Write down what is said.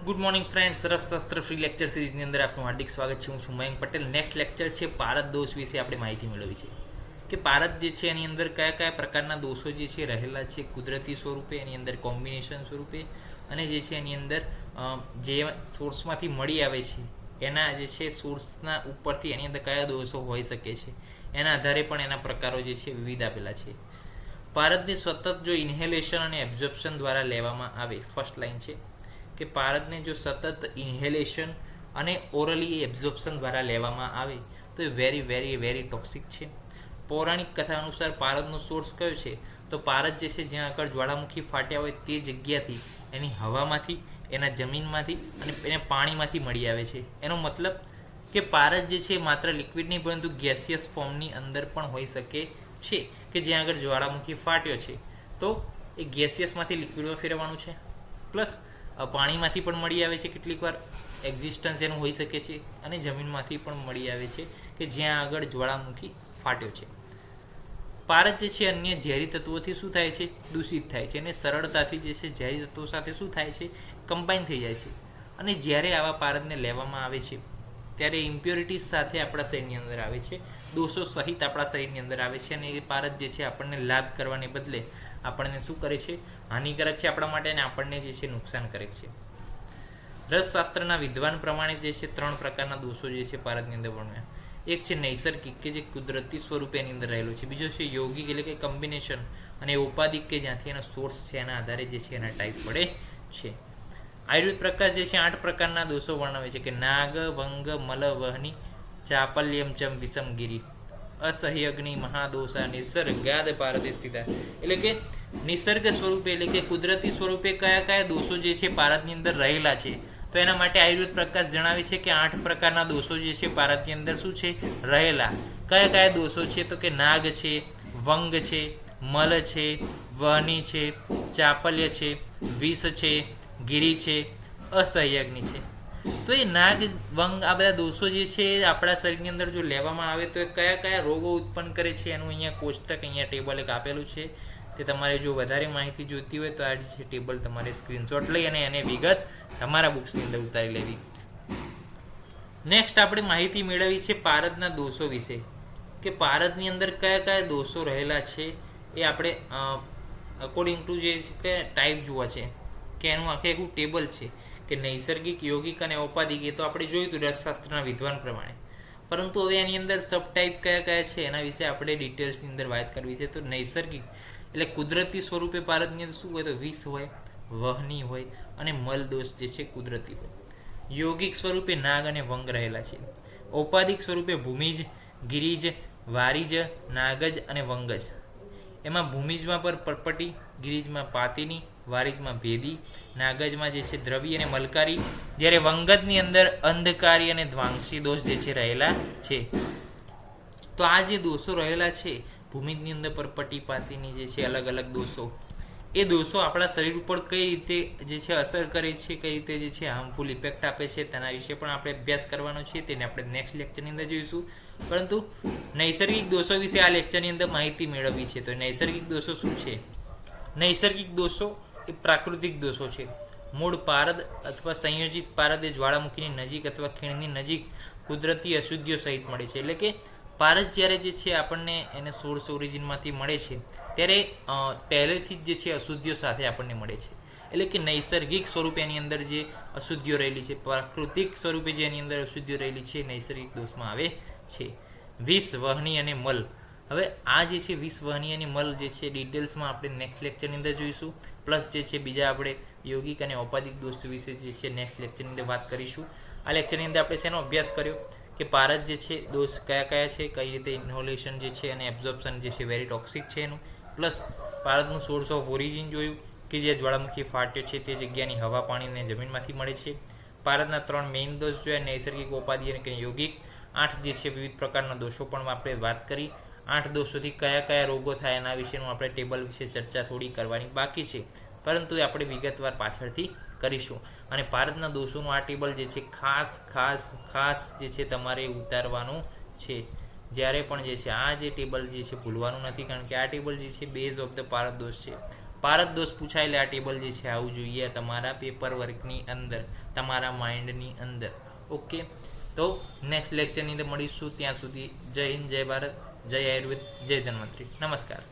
Good morning friends, રસશાસ્ત્ર free lecture સિરીઝની અંદર આપનું હાર્દિક સ્વાગત છે. હું છું મયંક પટેલ. નેક્સ્ટ લેક્ચર છે પારદ દોષ વિશે આપણે માહિતી મેળવી છે કે પારદ જે છે એની અંદર કયા કયા પ્રકારના દોષો જે છે રહેલા છે કુદરતી સ્વરૂપે, એની અંદર કોમ્બિનેશન સ્વરૂપે, અને જે છે એની અંદર જે સોર્સમાંથી મળી આવે છે એના જે છે સોર્સના ઉપરથી એની અંદર કયા દોષો હોઈ શકે છે એના આધારે પણ એના પ્રકારો જે છે વિવિધ આપેલા છે. પારદની સતત જો ઇન્હેલેશન અને એબ્ઝોર્પ્શન દ્વારા લેવામાં આવે, ફર્સ્ટ લાઈન છે કે પારદને જો સતત ઇન્હેલેશન અને ઓરલી એબ્ઝોર્પ્શન દ્વારા લેવામાં આવે તો એ વેરી વેરી વેરી ટોક્સિક છે. પૌરાણિક કથા અનુસાર પારદનો સોર્સ કયો છે? તો પારદ જે છે જ્યાં આગળ જ્વાળામુખી ફાટ્યા હોય તે જગ્યાથી, એની હવામાંથી, એના જમીનમાંથી અને એને પાણીમાંથી મળી આવે છે. એનો મતલબ કે પારદ જે છે માત્ર લિક્વિડ નહીં પરંતુ ગેસિયસ ફોર્મની અંદર પણ હોઈ શકે છે, કે જ્યાં આગળ જ્વાળામુખી ફાટ્યો છે તો એ ગેસિયસમાંથી લિક્વિડમાં ફેરવવાનું છે, પ્લસ પાણીમાંથી પણ મળી આવે છે, કેટલીક વાર એક્ઝિસ્ટન્સ એનું હોઈ શકે છે, અને જમીનમાંથી પણ મળી આવે છે કે જ્યાં આગળ જ્વાળામુખી ફાટ્યો છે. પારદ જે છે અન્ય ઝેરી તત્વોથી શું થાય છે? દૂષિત થાય છે, અને સરળતાથી જે છે ઝેરી તત્વો સાથે શું થાય છે? કમ્બાઈન થઈ જાય છે. અને જ્યારે આવા પારદને લેવામાં આવે છે ત્યારે ઇમ્પ્યોરિટીઝ સાથે આપણા શરીરની અંદર આવે છે, દોષો સહિત આપણા શરીરની અંદર આવે છે, અને એ પારદ જે છે આપણને લાભ કરવાને બદલે આપણને શું કરે છે? હાનિકારક છે આપણા માટે, અને આપણને જે છે નુકસાનકારક છે. રસશાસ્ત્રના વિદ્વાન પ્રમાણે જે છે 3 પ્રકારના દોષો જે છે પારદની અંદર વર્ણવ્યા. એક છે નૈસર્ગિક, કે જે કુદરતી સ્વરૂપે એની અંદર રહેલો છે. બીજો છે યોગિક, એટલે કે કોમ્બિનેશન, અને ઉપાધિક, કે જ્યાંથી એનો સોર્સ છે એના આધારે જે છે એના ટાઈપ પડે છે. આયુર્વેદ પ્રકાશ જે છે 8 પ્રકારના દોષો વર્ણવે છે કે નાગ, વંગ, મલ, વહની, ચાપલ્યમ ચમ વિષમગીરી, અસહ્યગ્નિ, મહાદોષા, નિસર્ગાદ પારદે સ્થિતા. એટલે કે નિસર્ગ સ્વરૂપે, એટલે કે કુદરતી સ્વરૂપે કયા કયા દોષો જે છે પારદની અંદર રહેલા છે, તો એના માટે આયુર્વેદ પ્રકાશ જણાવે છે કે 8 પ્રકારના દોષો જે છે પારદની અંદર શું છે? રહેલા. કયા કયા દોષો છે? તો કે નાગ છે, વંગ છે, મલ છે, વહની છે, ચાપલ્ય છે, વિષ છે, ગિરી છે, અસહ્યગ્નિ છે. તો એ નાગ, વંગ, આ બધા દોષો જે છે આપણા શરીરની અંદર જો લેવામાં આવે તો એ કયા કયા રોગો ઉત્પન્ન કરે છે એનું અહીંયા કોષ્ટક, અહીંયા ટેબલ એક આપેલું છે. તે તમારે જો વધારે માહિતી જોઈતી હોય તો આ જે ટેબલ તમારે સ્ક્રીનશોટ લઈ અને એને વિગત તમારા બુક્સની અંદર ઉતારી લેવી. નેક્સ્ટ આપણે માહિતી મેળવી છે પારદના દોષો વિશે, કે પારદની અંદર કયા કયા દોષો રહેલા છે એ આપણે અકોર્ડિંગ ટુ જે કે ટાઈપ જોવા છે, કે એનું આખું ટેબલ છે કે નૈસર્ગિક, યોગિક અને ઔપાધિક. એ તો આપણે જોયું હતું રસશાસ્ત્રના વિદ્વાન પ્રમાણે, પરંતુ હવે એની અંદર સબ ટાઈપ કયા કયા છે એના વિશે આપણે ડિટેલ્સની અંદર વાત કરવી છે. તો નૈસર્ગિક એટલે કુદરતી સ્વરૂપે પારદની અંદર શું હોય? તો વિષ હોય, વહની હોય, અને મલ દોષ જે છે કુદરતી હોય. યોગિક સ્વરૂપે નાગ અને વંગ રહેલા છે. ઔપાધિક સ્વરૂપે ભૂમિજ, ગિરિજ, વારિજ, નાગજ અને વંગજ. એમાં ભૂમિજમાં પર પરપટી, ગિરિજમાં પાતિની, વારિજમાં ભેદી, નાગજમાં જે છે દ્રવી અને મલકારી, જ્યારે વંગજની અંદર અંધકારી અને ધ્વાંસી દોષ જે છે રહેલા છે. તો આ જે દોષો રહેલા છે ભૂમિજની અંદર પરપટી, પાતિની જે છે અલગ અલગ દોષો, એ દોષો આપણા શરીર ઉપર કઈ રીતે જે છે અસર કરે છે, કઈ રીતે જે છે હાર્મફુલ ઇફેક્ટ આપે છે, તેના વિશે પણ આપણે અભ્યાસ કરવાનો છે. તેને આપણે નેક્સ્ટ લેક્ચરની અંદર જોઈશું. પરંતુ નૈસર્ગિક દોષો વિશે આ લેક્ચરની અંદર માહિતી મેળવવી છે. તો નૈસર્ગિક દોષો શું છે? નૈસર્ગિક દોષો એ પ્રાકૃતિક દોષો છે. મૂળ પારદ અથવા સંયોજિત પારદ એ જ્વાળામુખીની નજીક અથવા ખીણની નજીક કુદરતી અશુદ્ધિઓ સહિત મળે છે. એટલે કે પારદ જ્યારે જે છે આપણને એને સોર્સ ઓરિજિનમાંથી મળે છે ત્યારે પહેલેથી જ જે છે અશુદ્ધિઓ સાથે આપણને મળે છે. એટલે કે નૈસર્ગિક સ્વરૂપે એની અંદર જે અશુદ્ધિઓ રહેલી છે, પ્રાકૃતિક સ્વરૂપે જે એની અંદર અશુદ્ધિઓ રહેલી છે, નૈસર્ગિક દોષમાં આવે છે. વિષ, વહની અને મલ. હવે આ જે છે વિષ, વહની અને મલ જે છે ડિટેલ્સમાં આપણે નેક્સ્ટ લેક્ચરની અંદર જોઈશું. પ્લસ જે છે બીજા આપણે યોગિક અને ઔપાધિક દોષ વિશે જે છે નેક્સ્ટ લેક્ચરની અંદર વાત કરીશું. આ લેક્ચરની અંદર આપણે શેનો અભ્યાસ કર્યો? કે પારદ જે છે દોષ કયા કયા છે, કઈ રીતે ઇન્હોલેશન જે છે અને એબ્ઝોર્પ્શન જે છે વેરી ટોક્સિક છે એનું, પ્લસ પારદનું સોર્સ ઓફ ઓરિજિન જોયું કે જે જ્વાળામુખી ફાટ્યો છે તે જગ્યાની હવા, પાણી અને જમીનમાંથી મળે છે. પારદના 3 મેઇન દોષ જોયા, નૈસર્ગિક, ઔપાધિક અને યોગિક. 8 જે છે વિવિધ પ્રકારના દોષો પણ આપણે વાત કરી. 8 દોષોથી કયા કયા રોગો થાય એના વિશેનું આપણે ટેબલ વિશે ચર્ચા થોડી કરવાની બાકી છે, પરંતુ એ આપણે વિગતવાર પાછળથી કરીશું. અને પારદના દોષોનું આ ટેબલ જે છે ખાસ ખાસ ખાસ જે છે તમારે ઉતારવાનું છે. જ્યારે પણ જે છે આ જે ટેબલ જે છે ભૂલવાનું નથી, કારણ કે આ ટેબલ જે છે બેઝ ઓફ ધ પારદ દોષ છે. પારદ દોષ પૂછાય એટલે આ ટેબલ જે છે આવું જોઈએ તમારા પેપર વર્કની અંદર, તમારા માઇન્ડની અંદર. ઓકે, તો નેક્સ્ટ લેક્ચરની અંદર મળીશું. ત્યાં સુધી જય હિન્દ, જય ભારત, જય આયુર્વેદ, જય ધન્વંતરી. નમસ્કાર.